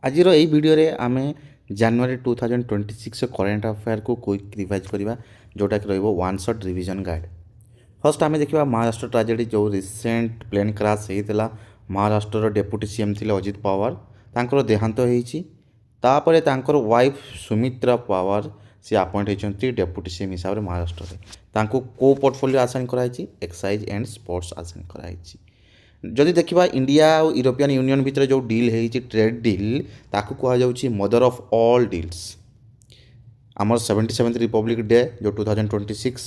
ଆଜିର ଏହି ଭିଡ଼ିଓରେ ଆମେ ଜାନୁଆରୀ 2026 କରେଣ୍ଟ ଆଫେୟାରକୁ କ୍ୱିକ୍ ରିଭାଇଜ୍ କରିବା ଯେଉଁଟାକି ରହିବ one shot revision guide. First ଆମେ ଦେଖିବା ମହାରାଷ୍ଟ୍ର ଟ୍ରାଜେଡ଼ି ଯେଉଁ ରିସେଣ୍ଟ ପ୍ଲେନ୍ କ୍ରାସ୍ ହେଇଥିଲା। ମହାରାଷ୍ଟ୍ରର ଡେପୁଟି ସିଏମ୍ ଥିଲେ ଅଜିତ ପାୱାର, ତାଙ୍କର ଦେହାନ୍ତ ହେଇଛି। ତାପରେ ତାଙ୍କର ୱାଇଫ୍ ସୁମିତ୍ରା ପାୱାର ସେ ଆପଏଣ୍ଟ ହେଇଛନ୍ତି ଡେପୁଟି ସିଏମ୍ ହିସାବରେ ମହାରାଷ୍ଟ୍ରରେ। ତାଙ୍କୁ କେଉଁ ପୋର୍ଟଫୋଲିଓ ଆସାଇନ୍ କରାଯାଇଛି? ଏକ୍ସାଇଜ୍ ଆଣ୍ଡ ସ୍ପୋର୍ଟସ୍ ଆସାଇନ୍ କରାଯାଇଛି। ଯଦି ଦେଖିବା ଇଣ୍ଡିଆ ଆଉ ୟୁରୋପିଆନ୍ ୟୁନିୟନ୍ ଭିତରେ ଯେଉଁ ଡିଲ୍ ହେଇଛି ଟ୍ରେଡ୍ ଡିଲ୍, ତାକୁ କୁହାଯାଉଛି ମଦର ଅଫ୍ ଅଲ୍ ଡିଲ୍ସ। ଆମର 77th ରିପବ୍ଲିକ୍ ଡେ ଯେଉଁ 2026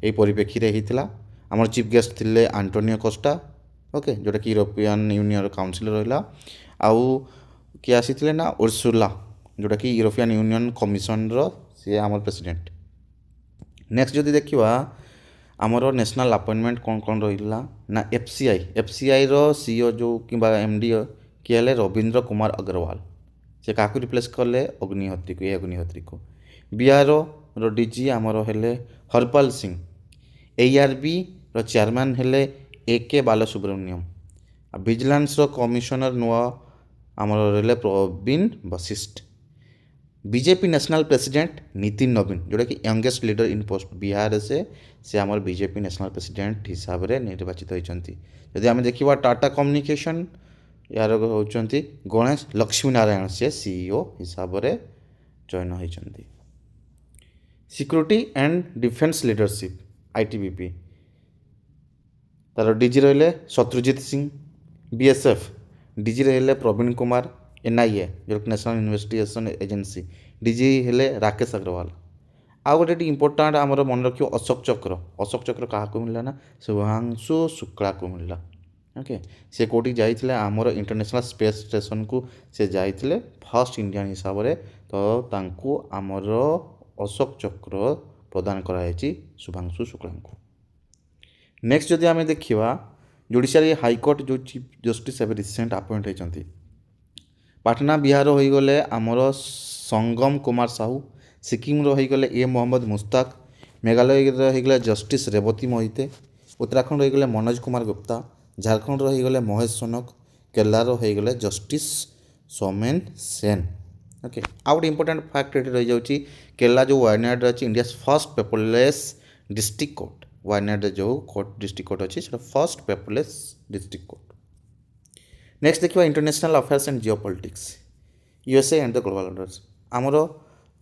ଏହି ପରିପ୍ରେକ୍ଷୀରେ ହେଇଥିଲା। ଆମର ଚିଫ୍ ଗେଷ୍ଟ ଥିଲେ ଆଣ୍ଟୋନିଓ କୋଷ୍ଟା, ଓକେ, ଯେଉଁଟାକି ୟୁରୋପିଆନ୍ ୟୁନିୟନ୍ କାଉନସିଲ୍ ରହିଲା। ଆଉ କିଏ ଆସିଥିଲେ ନା ଉର୍ସୁଲା, ଯେଉଁଟାକି ୟୁରୋପିଆନ୍ ୟୁନିୟନ୍ କମିଶନର ସିଏ ଆମର ପ୍ରେସିଡେଣ୍ଟ। ନେକ୍ସଟ ଯଦି ଦେଖିବା ଆମର ନ୍ୟାସନାଲ୍ ଆପଏଣ୍ଟମେଣ୍ଟ କ'ଣ କ'ଣ ରହିଲା ନା ଏଫ୍ସିଆଇର ସିଇଓ ଯେଉଁ କିମ୍ବା ଏମ୍ଡି କିଏ ହେଲେ ରବୀନ୍ଦ୍ର କୁମାର ଅଗ୍ରୱାଲ। ସେ କାହାକୁ ରିପ୍ଲେସ୍ କଲେ? ଅଗ୍ନିହୋତ୍ରୀକୁ। ବିଆର୍ଓର ଡିଜି ଆମର ହେଲେ ହରପାଲ ସିଂ। ARBର ଚେୟାରମ୍ୟାନ୍ ହେଲେ AK ବାଲସୁବ୍ରମଣ୍ୟମ୍। ଭିଜିଲାନ୍ସର କମିଶନର ନୂଆ ଆମର ରହିଲେ Praveen Vashisht. BJP national president Nitin नवीन, जोटा कि youngest leader in post Bihar से आम बीजेपी न्याशनल प्रेसिडेंट हिसाब से निर्वाचित होती। जदि आम देखा टाटा कम्युनिकेशन यार होती गणेश लक्ष्मी नारायण, से सीईओ हिसाब से जॉइन होती। Security and defence leadership ITBP तार डीजी रहिले शत्रुजीत सिंह। BSF डीजी रहिले प्रवीण कुमार। NIA जो नेशनल इन्वेस्टिगेशन एजेंसी डीजी हेले राकेश अग्रवाल। आउ गोटे इंपोर्टाट आमर मन रखियो अशोक चक्र क्या मिलला ना शुभांशु शुक्ला को मिलला। ओके, से कौटी जाइए आमर इंटरनेशनल स्पेस स्टेशन को से जाइए फर्स्ट इंडियन हिसाब से, तो तांको आमर अशोक चक्र प्रदान कराई शुभांशु शुक्ला को। नेक्स्ट जदि आम देखा जुडिशियरी हाईकोर्ट जो चीफ जस्टिस एवं रिसेंट अपॉइंट होती। पाटना बिहार हो गले आमर संगम कुमार साहू। सिक्किम हो गले A मोहम्मद मुस्ताक। मेघालय हो गले जस्टिस रेवती मोहिते। उत्तराखंड हो गले मनोज कुमार गुप्ता। झारखंड हो गले महेश सोनक। केरला हो गले जस्टिस सोमेन सेन। ओके, आउ गोटे इंपोर्टेंट फैक्ट ये रही जाऊँगी केरला जो वायनाड अच्छी India first paperless district court. Wayanad जो कोर्ट डिस्ट्रिक्ट कोर्ट अच्छी first paperless district court. Next देखा international affairs and geopolitics USA and the global orders. आमर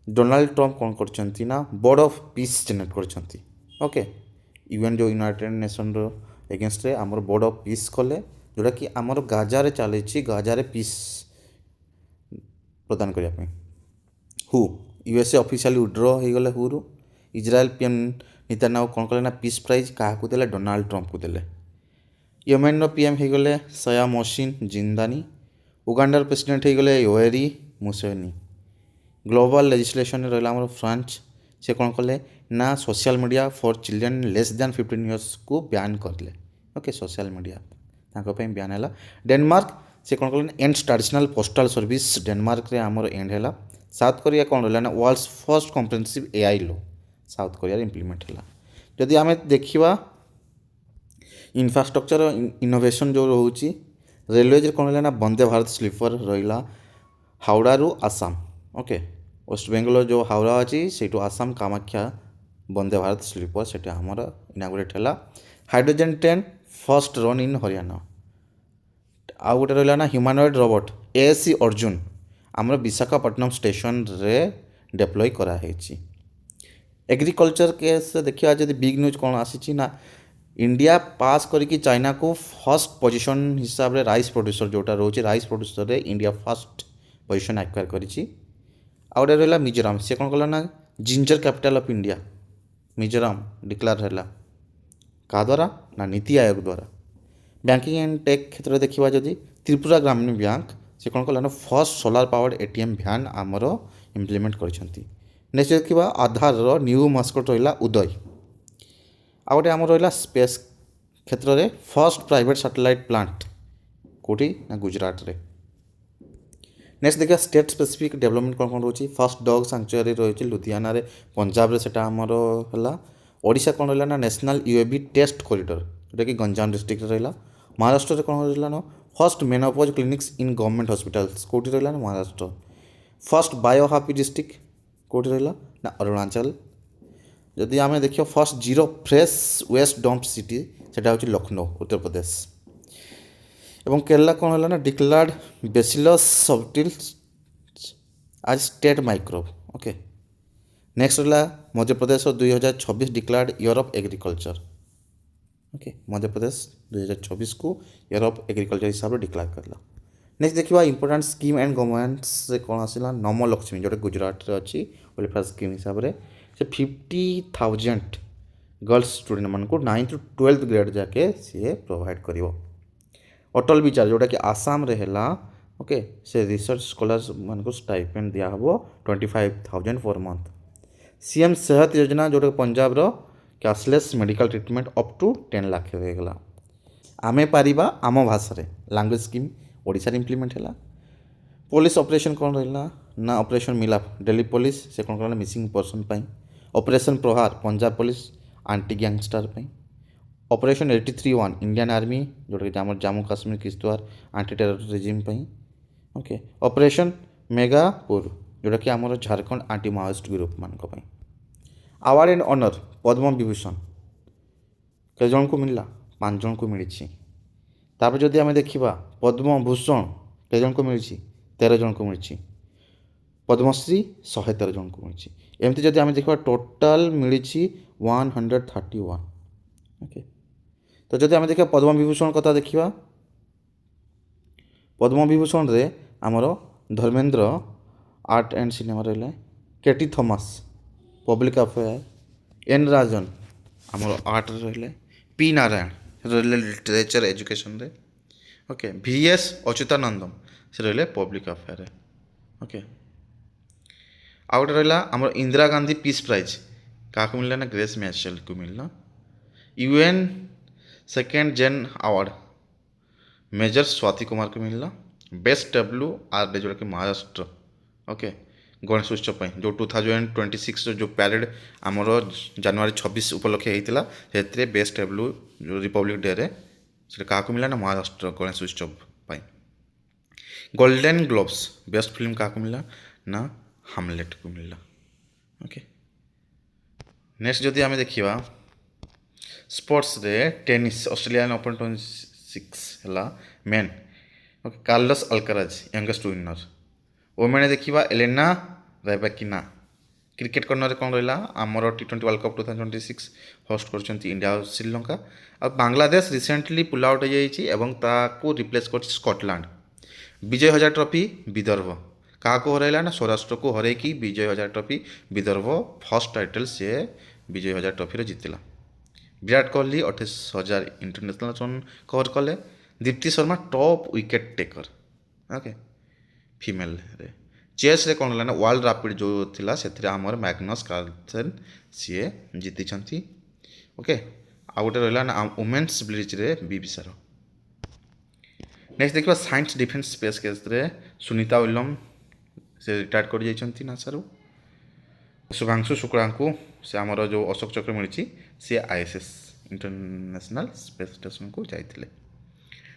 डोनाल्ड ट्रम्प कौन करछंती ना बोर्ड ऑफ पीस जनरेट करछंती। ओके, UN जो यूनाइटेड नेशन एगेंस्ट रे आमर बोर्ड ऑफ पीस कले, जोटा कि आमर गाजा रे चली गाजा रे पीस प्रदान करने पे। हु USA ऑफिशियली विड्रॉ हो गले हु। इजराइल PM नेतान्याहू कौन कले ना पीस प्राइज क्या देले? डोनाल्ड ट्रम्प को देले। येमेन PM हो गले सया मोहसिन जिंदानी। उगांडार प्रेसिडेंट हो गले योवेरी मुसेवेनी। ग्लोबल लेजिस्लेशन रहा फ्रांस, से कौन कले ना social media for children less than 15 years को बैन करले। ओके, सोशल मीडिया बैन है। डेनमार्क से कौन कले end traditional postal service Denmark रे आमर एंड है। साउथ कोरिया कौन रहा ना world's first comprehensive AI law South Korea implement है। जदि आम देखा इंफ्रास्ट्रक्चर इनोवेशन जो रोचे रेलवेज कौन रहा ना वंदे भारत स्लीपर रहा हावड़ारू आसाम। ओके, वेस्ट बेंगल जो हावड़ा अच्छी से आसाम कामाख्या वंदे भारत स्लीपर से आमर इनागुरेट है। Hydrogen train first run in Haryana. आउ गोटे रहा ना ह्यूमैनॉइड रोबोट ASC अर्जुन आमर विशाखापट्टनम स्टेशन रे डेप्लॉय कराई। एग्रीकल्चर केस देखिए जब बिग न्यूज कौन आसी ना इंडिया पास करके चाइना को फर्स्ट पोजीशन हिसाब से राइस प्रोड्यूसर जोटा रोचे राइस प्रोड्यूसर रे इंडिया फर्स्ट पोजीशन एक्वायर करिछि। आउ गोटे रहा मिजोराम, से कौन कला ना ginger capital of India Mizoram declare है क्या द्वारा ना नीति आयोग द्वारा। बैंकिंग एंड टेक क्षेत्र में देखा जदि त्रिपुरा ग्रामीण बैंक से कौन कला ना फर्स्ट सोलार पावर्ड ATM भ्यान आमर इम्प्लीमेंट करछंती। नेक्स्ट देखा आधार न्यू मास्कट रहा उदय। आ गए आम रहा स्पेस क्षेत्र में फर्स्ट प्राइवेट सैटेलाइट प्लांट कौटी ना गुजरात रे। नेक्स्ट देखिए स्टेट स्पेसिफिक डेवलपमेंट कौन कौन रोचे। फर्स्ट डॉग सैंक्चुअरी रही लुधियाना रे पंजाब रे सेटा आमर है। ओडिशा कौन रहा ना नेशनल UAV टेस्ट कॉरिडोर जोटा कि गंजाम डिस्ट्रिक्ट रहा। महाराष्ट्र रे कौन रहा ना first menopause clinics in government hospitals कोठी रहिला ना Maharashtra. First bio happy district कोठी रहिला ना अरुणाचल। जदि आम देखिए first zero fresh waste dump city सेटा होची लखनऊ उत्तर प्रदेश। एवं केरला कौन है ना डिक्लार्ड बेसिलस सबटिल्स आज स्टेट माइक्रोब। ओके नेक्स्ट रहा Madhya Pradesh 2026 डिक्लार्ड year of agriculture. Okay Madhya Pradesh 2026 को ईयर ऑफ एग्रीकल्चर हिसाब से डिक्लेयर करला। नेक्स्ट देखा इंपोर्टाट स्कीम एंड गवर्नमेंट से कौन आसला नम लक्ष्मी जोटा गुजरात रे अच्छी वेलफेयर स्कीम हिसाब से 50,000 गर्ल्स स्टूडेंट मान को 9th to 12th ग्रेड जाके सी प्रोवाइड कर। अटल विचार जोटा कि आसाम रे हैला ओके से रिसर्च स्कॉलर्स मान को स्टाइपेंड दिया हबो 25,000 पर मंथ। सीएम सेहत योजना जोटा पंजाब रो cashless medical treatment up to 10 lakh रहेगा। आमे पारिबा आम भाषा रे लैंग्वेज स्कीम ओडिशा इम्प्लीमेंट है। पुलिस ऑपरेशन कौन रहा ना ऑपरेशन मिलाप दिल्ली पुलिस से कौन कौन मिसिंग पर्सन पाई। ऑपरेशन प्रहार पंजाब पुलिस आंटी गैंगस्टर पाई। ऑपरेशन 83-1 इंडियन आर्मी जोटा कि जम्मू काश्मीर किश्तवाड़ आंटी टेररिज्म पाई। ओके ऑपरेशन मेगापुर जोटा कि आमर झारखंड आंटी माओइस्ट ग्रुप मान award and honour Padma Vibhushan के जन को मिलला 5 जन को मिली। तापर जदि आम देखा पद्म भूषण के जन को मिली 13 जन को मिली। पद्मश्री 113 जन को मिली। एमती जदि आम देखा टोटाल मिली 131। ओके तो जदि आम देखा पद्म विभूषण कथा देखा पद्म विभूषण रे आमर धर्मेंद्र आर्ट एंड सिनेमा रहा। केटी थॉमस पब्लिक अफेयर। एन राजन आमर आर्ट रहा। पी नारायण रहा लिटरेचर एजुकेशन रे। ओके VS अच्युतानंदम से रहा पब्लिक अफेयर। ओके आउ गोटे रहा आमर इंदिरा गांधी पीस प्राइज क्या मिलला ना ग्रेस मैशेल को मिलला। UN सेकेंड जेन अवार्ड मेजर स्वाति कुमार को मिलला। बेस्ट WR जोटा कि महाराष्ट्र। ओके गणेश उत्सव जो 2026 जो पैरेड आमर जनवरी 26 उपलक्षे होता से बेस्ट जो रिपब्लिक डे रे से क्या मिला ना महाराष्ट्र गणेश उत्सव। गोल्डन ग्लोब्स बेस्ट फिल्म क्या मिला ना हामलेट को मिलला। ओके नेक्स्ट जदि आम देखा स्पोर्ट्स रे टेनिस ऑस्ट्रेलियन ओपन 26 है main. Okay Carlos Alcaraz youngest winner. Women देखा एलेना रैबाकिना। क्रिकेट कर्नर कौन रहा आमर T20 वर्ल्ड कप 2026 होस्ट कर इंडिया और श्रीलंका। और बांग्लादेश रिसेंटली पुल आउट हो रिप्लेस कर स्कॉटलैंड। विजय हजार ट्रॉफी विदर्भ क्या हरैला ना सौराष्ट्र को हरैकी विजय Hazare trophy Vidarbha first title से विजय हजार ट्रॉफी जीतला। Virat Kohli 28,000 international run cover कले। Deepti Sharma top wicket taker. Okay female रे चेस रे कौन ना वर्ल्ड रैपिड जो थिला से आमर मैग्नस कार्लसन सी जीति। ओके आ गोटे रहा ना वुमेन्स ब्लिच रे बी विशार। नेक्स्ट देखा साइंस डिफेन्स स्पेस केस रे सुनीता विलियम से रिटायर कर जाइछंती नासारू। शुभांशु शुक्ला को से आमर जो अशोक चक्र मिली सी ISS इंटरनेशनल स्पेस स्टेशन को जाइए।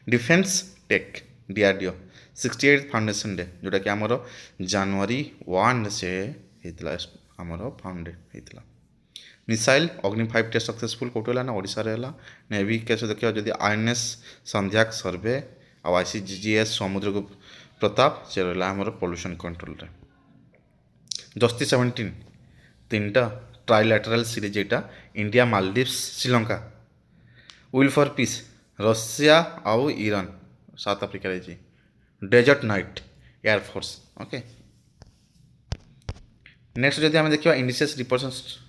Defence tech DRDO 68 foundation day जोटा कि आमर जनवरी 1 से होता आमर फाउंडेड होता। मिसाइल अग्नि 5 टेस्ट सक्सेसफुल कौट है ना ओडिशा रे है। नेवी केस देखिए जदि INS संध्याक सर्वे आ ICGS समुद्र प्रताप से रहा आमर पॉल्यूशन कंट्रोल रे। जस्टिस 17 3टा ट्राइलैटरल सीरीज यहाँ India Maldives Sri Lanka. Will for peace Russia आउ ईरान साउथ अफ्रीका रही। Desert knight air force. Okay next जदि आम देखा इंडिसेस रिपोर्ट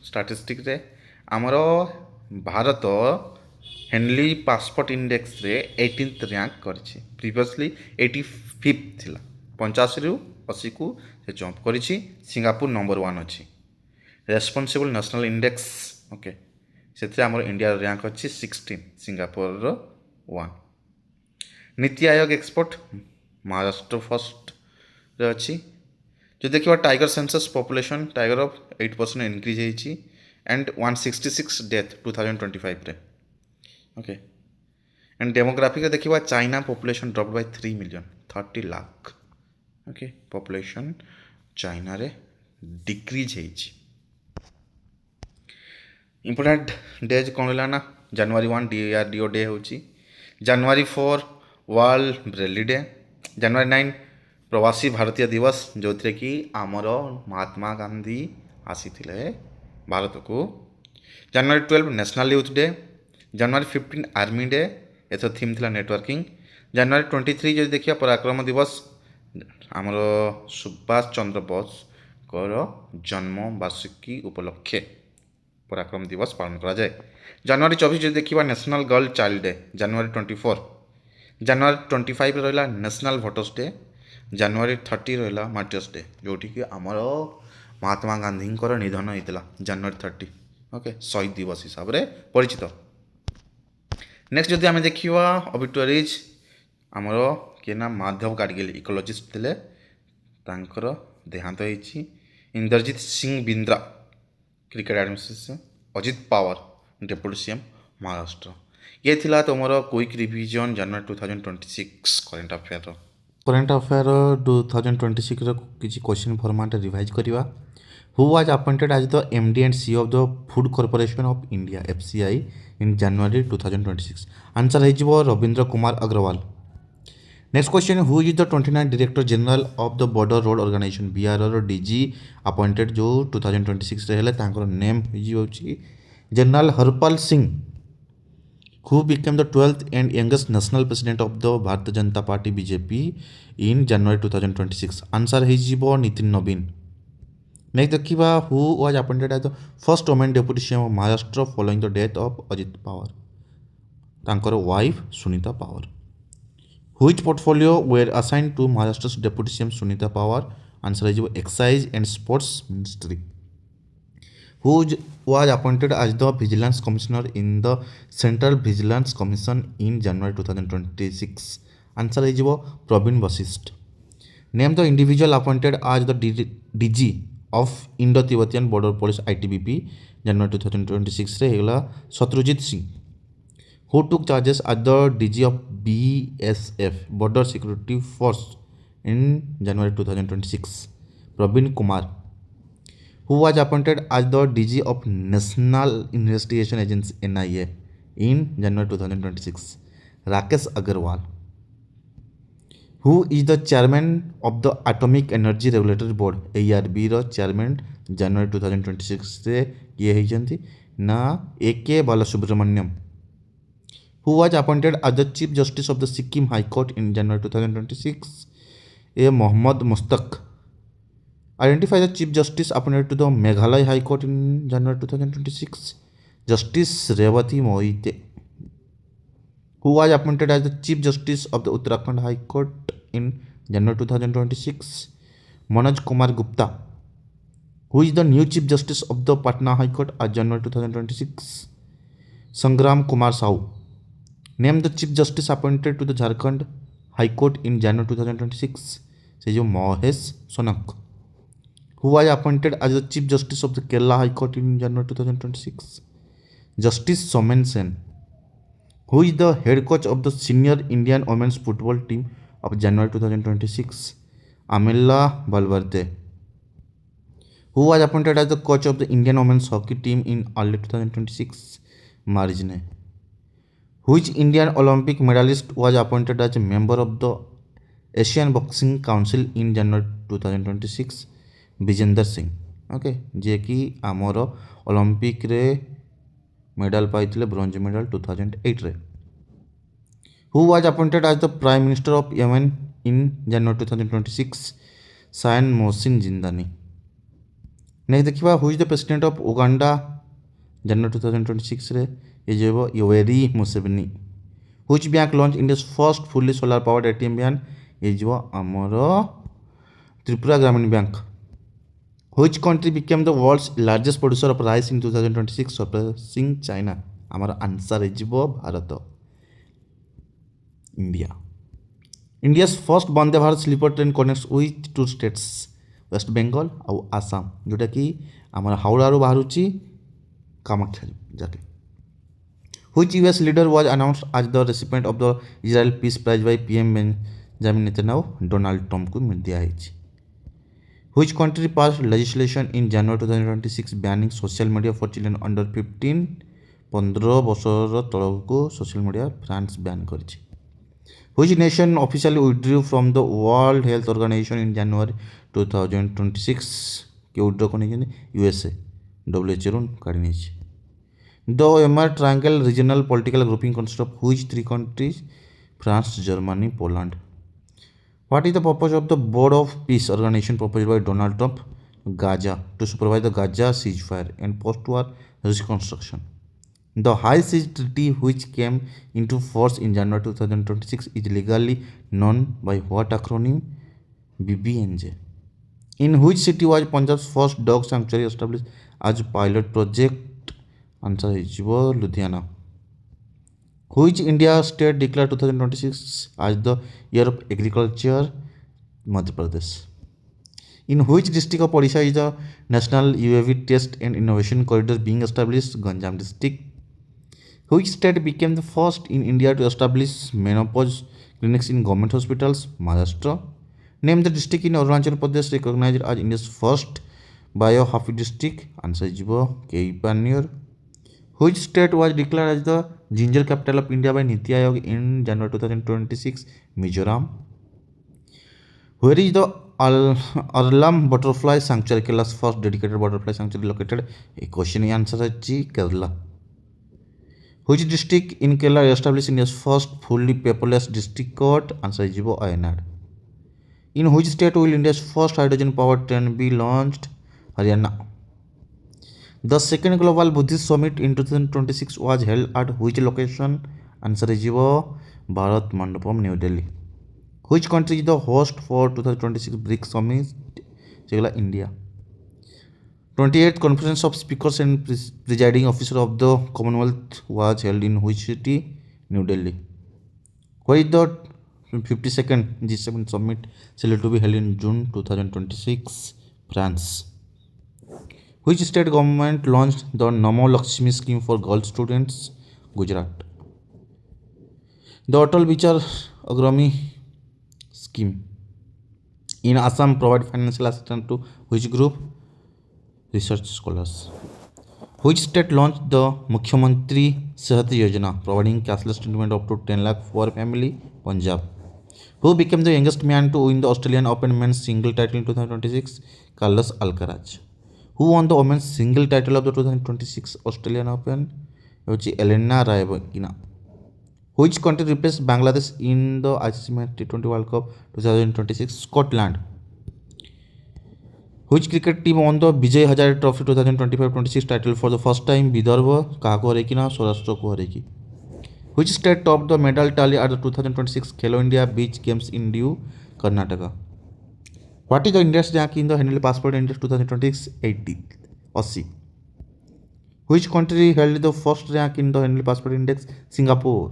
स्टाटिस्टिक रे आमर भारत हेनली पासपोर्ट इंडेक्स रे 18th रैंक कर। प्रीवियसली 85th थिला 85 रु 80 को से जंप कर। सिंगापुर नंबर 1 अच्छी। रेस्पॉन्सिबल नेशनल इंडेक्स ओके से आमर इंडिया रैंक अच्छी 16 Singapore 1। NITI Aayog expert Maharashtra first ray अच्छी। जो देखिए tiger census population tiger of 8% increase and 166 death 2025 रे। ओके एंड डेमोग्राफिक देखा China population drop by 3 million 30 lakh okay population China रे डिक्रीज होइछि इंपोर्टेंट डेज कौन रहा ना जनवरी 1 DRDO डे होची जनवरी 4 वर्ल्ड ब्रेली डे जनवरी 9 प्रवासी भारतीय दिवस जो थे कि आमर महात्मा गांधी आसी भारत को जनवरी 12 नेशनल यूथ डे जनवरी 15 आर्मी डे एथर थीम थिला नेटवर्किंग जनवरी 23 जो देखिए पराक्रम दिवस आमर सुभाष चंद्र बोस कर जन्म वार्षिकी उपलक्षे पराक्रम दिवस पालन करा जाए जनवरी 24 जो देखा नेशनल गर्ल चाइल्ड डे जनवरी 24 जनवरी 25 रहा नेशनल भोटर्स डे जनवरी 30 रहा मार्टर्स डे जोटी कि आमर महात्मा गांधी निधन होता जनवरी 30 ओके शहीद दिवस हिसाब से परिचित नेक्स्ट जदि आम देखा ऑबिटुअरीज आमर किए ना माधव गाडगिल इकोलॉजिस्ट थे तांकर देहांत होइछि Inderjit Singh Bindra cricket administration Ajit Pawar deputy CM Maharashtra ये थिला तुमर quick revision January 2026 current affair 2026 रो किछि क्वेश्चन फॉर्मेट रिवाइज करबा who was appointed as the MD and CEO of the Food Corporation of India FCI in January 2026 answer है Ravindra Kumar Agarwal next question who is the 29 director general of the Border Road Organisation BRO DG appointed जो 2026 रे हेले तांकर name होची general Harpal Singh who became the 12th and youngest national president of the Bharatiya Janata Party BJP in January 2026 answer है नितिन नवीन next देखा who was appointed as the first women deputy CM of Maharashtra following the death of Ajit Pawar तांकर wife Sunita Pawar Which portfolio were assigned to Maharashtra's Deputy CM Sunita Pawar? Answer is Excise and Sports Ministry. Who was appointed as the Vigilance Commissioner in the Central Vigilance Commission in January 2026? Answer is Praveen Vasist. Name the individual appointed as the DG of Indo-Tibetan Border Police ITBP January 2026 रे हेगला Shatrujeet Singh who took charges as the DG of BSF Border Security Force in January 2026 Praveen Kumar who was appointed as the DG of National Investigation Agency NIA in January 2026 Rakesh Agarwal who is the chairman of the Atomic Energy Regulatory Board ARB row chairman January 2026 रे किए होइछन्ति ना AK Balasubrahmanyam who was appointed as the Chief Justice of the Sikkim High Court in January 2026 A. Mohammad Mustaq identify the Chief Justice appointed to the Meghalaya High Court in January 2026 Justice Revati Moite who was appointed as the Chief Justice of the Uttarakhand High Court in January 2026 Manoj Kumar Gupta who is the new Chief Justice of the Patna High Court at January 2026 Sangram Kumar Sahu Name the Chief Justice appointed to the Jharkhand High Court in January 2026. से जो Mahesh Shaunak who was appointed as the Chief Justice of the Kerala High Court in January 2026. Justice Somen Sen who is the head coach of the senior Indian women's football team of January 2026. Amela Balvarte who was appointed as the coach of the Indian women's hockey team in early 2026. Marjane Which Indian Olympic medalist was appointed as a member of the Asian Boxing Council in January 2026? Vijender Singh okay जे कि आमर Olympic रे medal पाइथिले bronze medal 2008 रे Who was appointed as the Prime Minister of Yemen in January 2026? Sayan Mohsin Jindani next देखिबा Who is the President of Uganda January 2026 रे ये जो Yoweri Museveni Which bank launched India's first fully solar powered ATM van ये जो आमर त्रिपुरा ग्रामीण bank Which country became the world's largest producer of rice in 2026 surpassing China आमर answer है Bharat India India's first Vande Bharat sleeper train connects with two states West Bengal और आसाम जोटा कि आमर हावड़ा रो बाहरुची कामाख्या जाके Which US leader was announced as the recipient of the Israel Peace Prize by PM Benjamin Netanyahu? Donald Trump को दिया है. Which country passed legislation in January 2026 banning social media for children under 15? 15 ବର୍ଷର ତଳକୁ social media France ban କରିଛି. Which nation officially withdrew from the World Health Organization in January 2026? के withdraw करने USA WHO ରୁ କାଢ଼ି ନେଇଛି. The Weimar Triangle regional political grouping consists of which three countries? France, Germany, Poland. What is the purpose of the Board of Peace Organization proposed by Donald Trump? Gaza, to supervise the Gaza ceasefire and post-war reconstruction. The High Seas Treaty, which came into force in January 2026, is legally known by what acronym? BBNJ. In which city was Punjab's first dog sanctuary established as pilot project? Answer is Ludhiana. Which India state declared 2026 as the year of agriculture? Madhya Pradesh. In which district of Odisha is the National UAV Test and Innovation Corridor being established? Ganjam district. Which state became the first in India to establish menopause clinics in government hospitals? Maharashtra. Name the district in Arunachal Pradesh recognized as India's first bio-happy district. Answer is Keipanir. Which state was declared as the ginger capital of India by Niti Aayog in January 2026? Mizoram. Where is the Arlam Butterfly Sanctuary, Kerala's first dedicated butterfly sanctuary, located? A question answer is Kerala. Which district in Kerala established India's first fully paperless district court? Answer is Ayanad. In which state will India's first hydrogen powered train be launched? Haryana. The second Global Buddhist Summit in 2026 was held at which location? Answer is Bharat Mandapam, New Delhi. Which country is the host for 2026 BRICS Summit? India. 28th Conference of Speakers and Presiding Officer of the Commonwealth was held in which city? New Delhi. Where is the 52nd G7 Summit scheduled to be held in June 2026? France. Which state government launched the Namo Lakshmi scheme for girl students? Gujarat. The Atal Bichar Agrami scheme in Assam provide financial assistance to which group? Research scholars. Which state launched the Mukhyamantri Sehat Yojana providing cashless treatment up to 10 lakh for family? Punjab. Who became the youngest man to win the Australian Open men's single title in 2026? Carlos Alcaraz. Who won the women's single title of the 2026 Australian Open? Elena Rybakina. Which country replaced Bangladesh in the ICC T20 World Cup 2026? Scotland. Which cricket team won the Vijay Hazare Trophy 2025-26 title for the first time? Vidarbha. Kahaku Harekina, Saurashtra ko Hareki. Which state topped the medal tally at the 2026 Khelo India Beach Games in Diu? Karnataka. What is the index rank in the Henley Passport Index 2026? 80. Which country held the first rank in the Henley Passport Index? Singapore.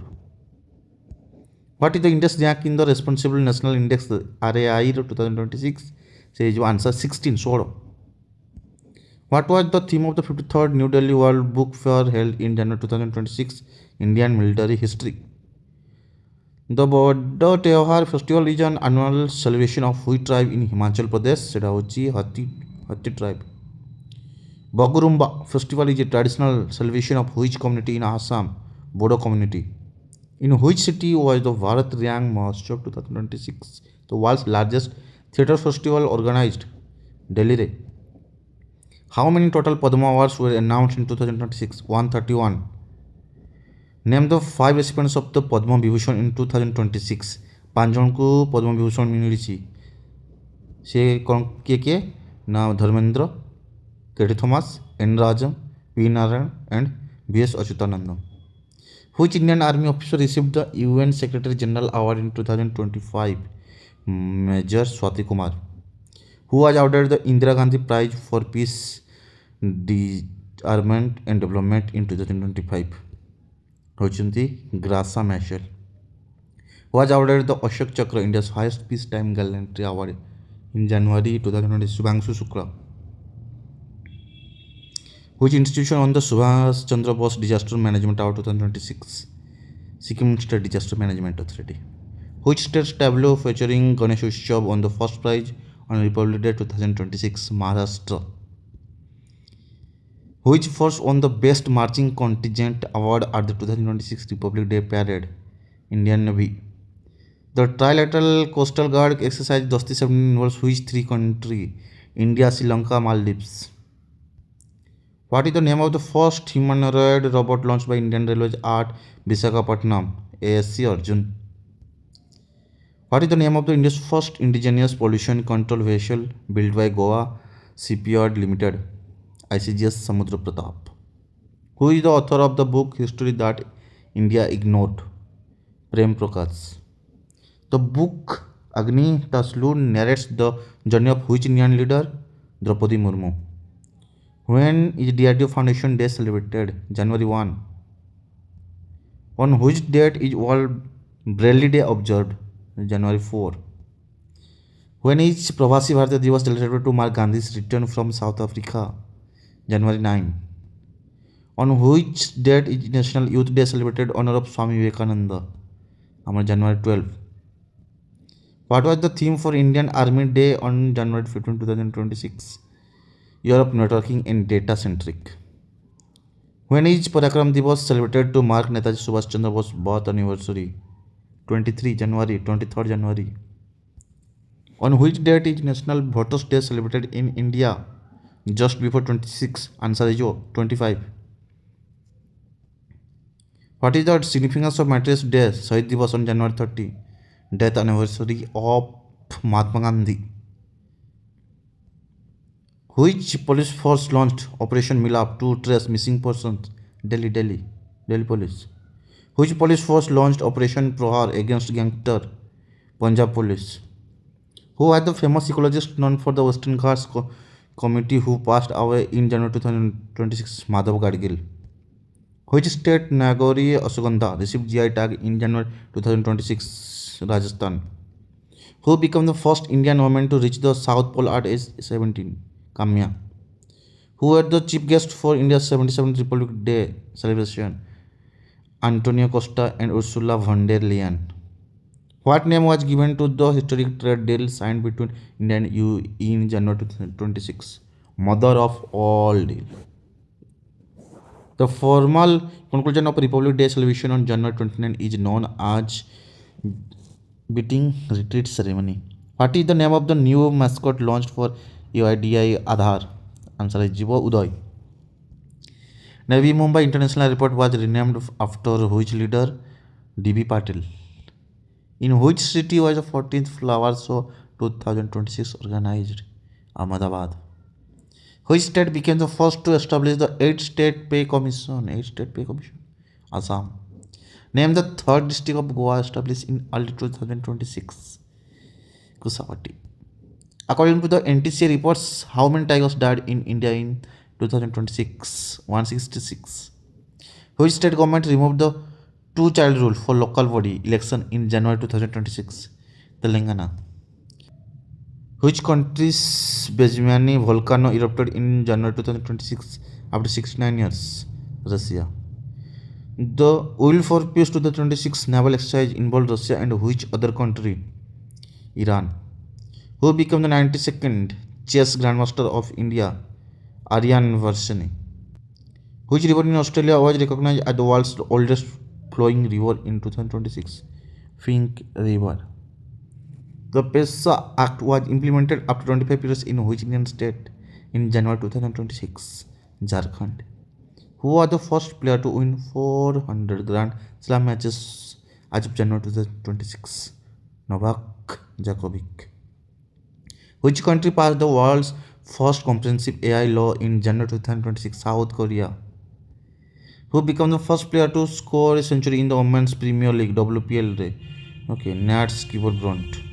What is the index rank in the Responsible National Index RAI 2026? Says answer 16. What was the theme of the 53rd New Delhi World Book Fair held in January 2026? Indian military history. The Bodh Tewar festival is an annual celebration of which tribe in Himachal Pradesh? Seta hochi Hatti tribe. Bagurumba festival is a traditional celebration of which community in Assam? Bodo community. In which city was the Bharat Ryang Mahotsav 2026, the world's largest theatre festival organized? Delhi. How many total Padma Awards were announced in 2026? 131. Name the 5 recipients of the Padma Vibhushan in 2026. 5 ଜଣଙ୍କୁ ପଦ୍ମ ବିଭୂଷଣ ମିଳିଛି. ସେ କିଏ ନା Dharmendra, K T Thomas, N Rajam, P Narayan and V.S. Achyutanandam. Which Indian Army officer received the UN Secretary General Award in 2025? Major Swati Kumar. Who was awarded the Indira Gandhi Prize for Peace, Disarmament and Development in 2025? Grasa Machel. Who was awarded the Ashok Chakra, India's highest peacetime gallantry award, in January 2020? Subhangshu Shukla. Which institution won the Subhash Chandra Bose Disaster Management Award 2026? Sikkim State Disaster Management Authority. Which state's tableau featuring Ganesh Utsav won the first prize on Republic Day 2026? Maharashtra. Which force won the Best Marching Contingent Award at the 2026 Republic Day Parade? Indian Navy. The Trilateral Coastal Guard exercise Dosti 17 involves which three countries? India, Sri Lanka, Maldives. What is the name of the first humanoid robot launched by Indian Railways at Visakhapatnam? ASC Arjun. What is the name of the India's first indigenous pollution control vessel built by Goa Shipyard Limited? ICGS Samudra Pratap. Who is the author of the book History That India Ignored? Prem Prakash. The book Agni Taslu narrates the journey of which Indian leader? Draupadi Murmu. When is DRDO Foundation Day celebrated? January 1. On which date is World Braille Day observed? January 4. When is Pravasi Bharatiya Divas celebrated to mark Gandhi's return from South Africa? January 9. On which date is National Youth Day celebrated in honor of Swami Vivekananda? January 12. What was the theme for Indian Army Day on January 15, 2026? Europe networking and data centric. When is Parakram Divas celebrated to mark Netaji Subhash Chandra Bose's birth anniversary? 23 January, 23rd January. On which date is National Voters Day celebrated in India? Just before 26. Answer is 25. What is the significance of Matriarchs Day, Shahid Divas on January 30? Death anniversary of Mahatma Gandhi. Which police force launched Operation Milap to trace missing persons? Delhi Police. Which police force launched Operation Prohar against gangster? Punjab Police. Who was the famous ecologist known for the Western Ghats Committee who passed away in January 2026? Madhav Gadgil. Which state Nagori Ashwagandha received GI tag in January 2026? Rajasthan. Who became the first Indian woman to reach the South Pole at age 17? Kamya. Who were the chief guests for India's 77th Republic Day celebration? Antonio Costa and Ursula von der Leyen. What name was given to the historic trade deal signed between India and EU in January 2026? Mother of all deal. The formal conclusion of Republic Day celebration on January 29 is known as Beating Retreat Ceremony. What is the name of the new mascot launched for UIDAI Aadhaar? Answer is Jibo Uday. Navi Mumbai International Airport was renamed after which leader? DB Patil. In which city was the 14th Flower Show 2026 organized? Ahmedabad. Which state became the first to establish the 8th State Pay Commission? Assam. Name the third district of Goa established in early 2026. Kusawati. According to the NTCA reports, how many tigers died in India in 2026? 166. Which state government removed the two-child rule for local body election in January 2026? Telangana. Which country's Bezmiani volcano erupted in January 2026 after 69 years? Russia. The Oil for Peace 2026 naval exercise involved Russia and which other country? Iran. Who became the 92nd chess grandmaster of India? Aryan Varshney. Which river in Australia was recognized as the world's oldest flowing river in 2026? Fink River. The PESA Act was implemented after 25 years in which Indian state in January 2026? Jharkhand. Who was the first player to win 400 Grand Slam matches as of January 2026? Novak Djokovic. Which country passed the world's first comprehensive AI law in January 2026? South Korea. Who became the first player to score a century in the Women's Premier League WPL? Nat Skipper Brunt.